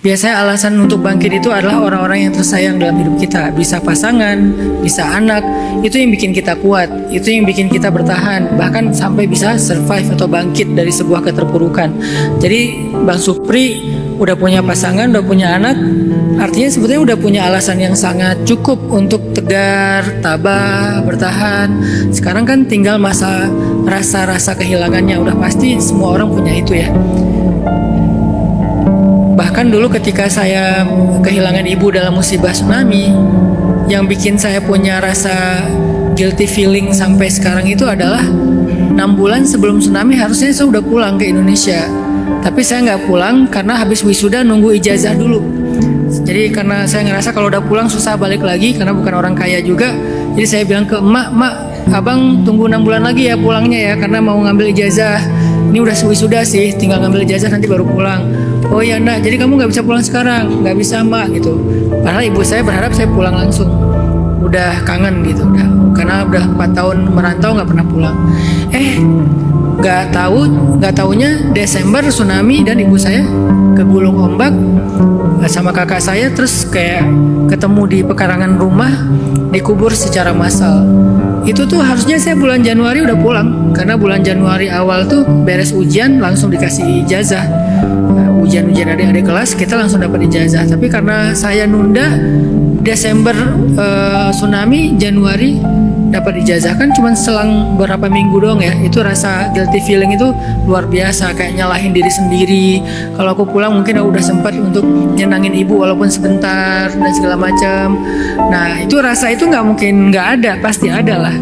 Biasanya alasan untuk bangkit itu adalah orang-orang yang tersayang dalam hidup kita. Bisa pasangan, bisa anak. Itu yang bikin kita kuat. Itu yang bikin kita bertahan. Bahkan sampai bisa survive atau bangkit dari sebuah keterpurukan. Jadi Bang Supri udah punya pasangan, udah punya anak. Artinya sebetulnya udah punya alasan yang sangat cukup untuk tegar, tabah, bertahan. Sekarang kan tinggal masa rasa-rasa kehilangannya. Udah pasti semua orang punya itu ya. Bahkan dulu ketika saya kehilangan ibu dalam musibah tsunami, yang bikin saya punya rasa guilty feeling sampai sekarang itu adalah 6 bulan sebelum tsunami harusnya saya udah pulang ke Indonesia. Tapi saya nggak pulang karena habis wisuda nunggu ijazah dulu. Jadi karena saya ngerasa kalau udah pulang susah balik lagi karena bukan orang kaya juga. Jadi saya bilang ke emak, abang tunggu 6 bulan lagi ya pulangnya ya karena mau ngambil ijazah. Ini udah wisuda sih, tinggal ngambil ijazah nanti baru pulang. Oh ya nak, jadi kamu nggak bisa pulang sekarang, nggak bisa mak gitu. Padahal ibu saya berharap saya pulang langsung. Udah kangen gitu, karena udah 4 tahun merantau nggak pernah pulang. Nggak taunya Desember tsunami dan ibu saya kegulung ombak sama kakak saya, terus kayak ketemu di pekarangan rumah, dikubur secara massal. Itu tuh harusnya saya bulan Januari udah pulang, karena bulan Januari awal tuh beres ujian langsung dikasih ijazah. Ujian adik-adik kelas kita langsung dapat ijazah. Tapi karena saya nunda Desember tsunami, Januari dapat ijazah, kan cuma selang beberapa minggu doang ya. Itu rasa guilty feeling itu luar biasa, kayak nyalahin diri sendiri. Kalau aku pulang mungkin aku udah sempat untuk nyenangin ibu walaupun sebentar dan segala macam. Nah itu rasa itu nggak mungkin nggak ada, pasti ada lah.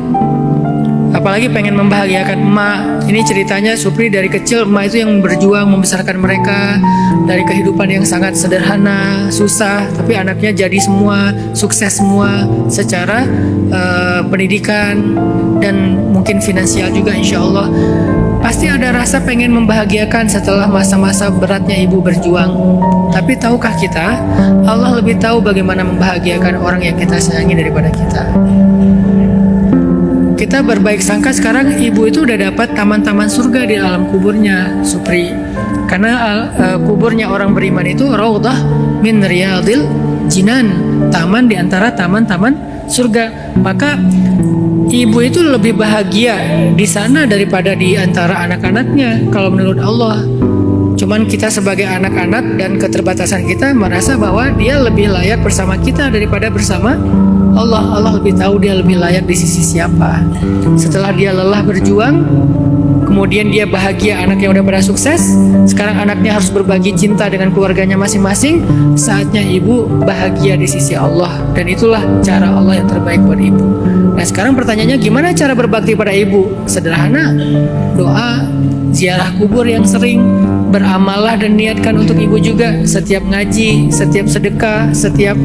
Apalagi pengen membahagiakan emak. Ini ceritanya Supri dari kecil, emak itu yang berjuang membesarkan mereka dari kehidupan yang sangat sederhana, susah, tapi anaknya jadi semua, sukses semua secara pendidikan dan mungkin finansial juga insya Allah. Pasti ada rasa pengen membahagiakan setelah masa-masa beratnya ibu berjuang. Tapi tahukah kita, Allah lebih tahu bagaimana membahagiakan orang yang kita sayangi daripada kita. Kita berbaik sangka sekarang ibu itu udah dapat taman-taman surga di alam kuburnya, Supri. Karena kuburnya orang beriman itu raudhah min riyadil jinan, taman di antara taman-taman surga. Maka ibu itu lebih bahagia di sana daripada di antara anak-anaknya kalau menurut Allah. Cuman kita sebagai anak-anak dan keterbatasan kita merasa bahwa dia lebih layak bersama kita daripada bersama Allah. Allah lebih tahu dia lebih layak di sisi siapa. Setelah dia lelah berjuang, kemudian dia bahagia anaknya udah pada sukses, sekarang anaknya harus berbagi cinta dengan keluarganya masing-masing. Saatnya ibu bahagia di sisi Allah, dan itulah cara Allah yang terbaik buat ibu. Nah sekarang pertanyaannya, gimana cara berbakti pada ibu? Sederhana, doa, ziarah kubur yang sering, beramallah dan niatkan untuk ibu juga. Setiap ngaji, setiap sedekah, setiap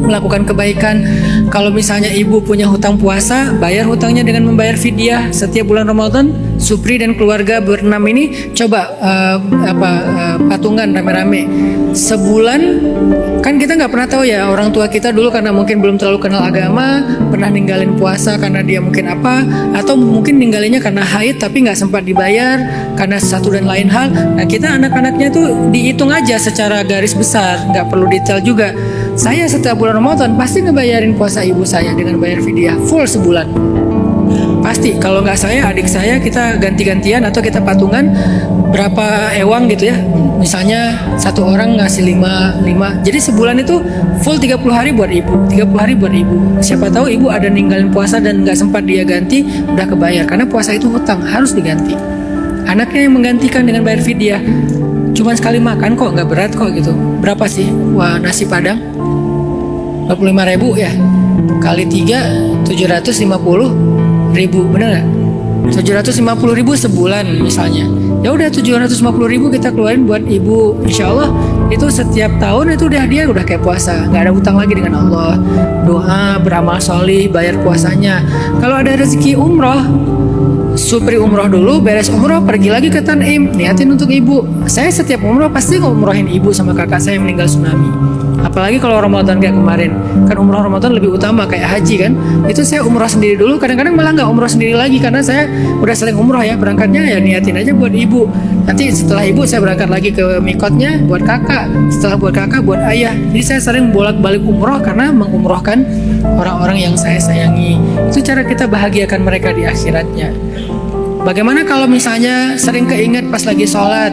melakukan kebaikan. Kalau misalnya ibu punya hutang puasa, bayar hutangnya dengan membayar fidyah setiap bulan Ramadan. Supri dan keluarga berenam ini coba patungan rame-rame sebulan. Kan kita nggak pernah tahu ya, orang tua kita dulu karena mungkin belum terlalu kenal agama, pernah ninggalin puasa karena dia mungkin apa, atau mungkin ninggalinnya karena haid tapi nggak sempat dibayar karena satu dan lain hal. Nah kita anak-anaknya tuh dihitung aja secara garis besar, nggak perlu detail juga. Saya setiap bulan Ramadan pasti ngebayarin puasa ibu saya dengan bayar fidyah full sebulan. Pasti, kalau nggak saya, adik saya, kita ganti-gantian atau kita patungan berapa ewang gitu ya. Misalnya satu orang ngasih 5. Jadi sebulan itu full 30 hari buat ibu, 30 hari buat ibu. Siapa tahu ibu ada ninggalin puasa dan nggak sempat dia ganti, udah kebayar. Karena puasa itu hutang, harus diganti. Anaknya yang menggantikan dengan bayar fidyah. Cuman sekali makan kok, nggak berat kok gitu. Berapa sih? Wah, nasi padang 25.000 ya. Kali 3, 750.000, bener nggak? 750.000 sebulan misalnya. Ya udah 750.000 kita keluarin buat ibu. Insya Allah itu setiap tahun itu dia udah kayak puasa, nggak ada hutang lagi dengan Allah. Doa, beramal solih, bayar puasanya. Kalau ada rezeki umroh, Supri umroh dulu, beres umroh pergi lagi ke Tanim, niatin untuk ibu. Saya setiap umroh pasti ngumrohin ibu sama kakak saya yang meninggal tsunami. apalagi kalau Ramadan kayak kemarin. Kan umroh Ramadan lebih utama kayak haji kan. Itu saya umroh sendiri dulu, kadang-kadang malah nggak umroh sendiri lagi karena saya udah sering umroh ya, berangkatnya ya niatin aja buat ibu. Nanti setelah ibu saya berangkat lagi ke mikotnya buat kakak, setelah buat kakak buat ayah. Jadi saya sering bolak-balik umroh karena mengumrohkan orang-orang yang saya sayangi. Itu cara kita bahagiakan mereka di akhiratnya. Bagaimana kalau misalnya sering keinget pas lagi sholat?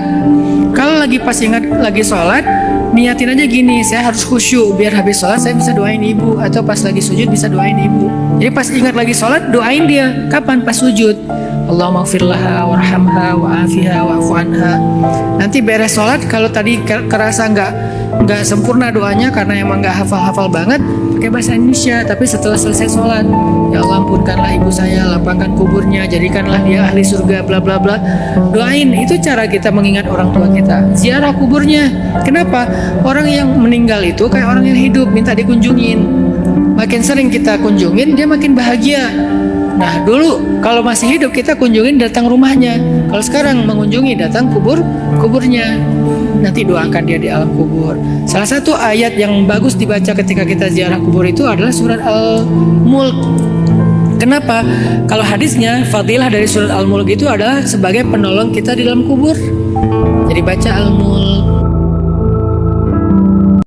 Kalau pas ingat lagi sholat, niatin aja gini, saya harus khusyuk biar habis sholat saya bisa doain ibu, atau pas lagi sujud bisa doain ibu. Jadi pas ingat lagi sholat, doain dia. Kapan? Pas sujud. Allahumma gfirlaha warhamha wa'afiha wa'fu anha. Nanti beres sholat, kalau tadi kerasa nggak sempurna doanya karena emang nggak hafal-hafal banget, pakai bahasa Indonesia. Tapi setelah selesai sholat, ya Allah ampunkanlah ibu saya, lapangkan kuburnya, jadikanlah dia ahli surga, bla bla bla. Doain, itu cara kita mengingat orang tua kita. Ziarah kuburnya. Kenapa? Orang yang meninggal itu kayak orang yang hidup, minta dikunjungin. Makin sering kita kunjungin, dia makin bahagia. Nah dulu kalau masih hidup kita kunjungin, datang rumahnya. Kalau sekarang mengunjungi, datang kuburnya. Nanti doakan dia di alam kubur. Salah satu ayat yang bagus dibaca ketika kita ziarah kubur itu adalah surat Al-Mulk. Kenapa? Kalau hadisnya, fadilah dari surat Al-Mulk itu adalah sebagai penolong kita di dalam kubur. Jadi baca Al-Mulk.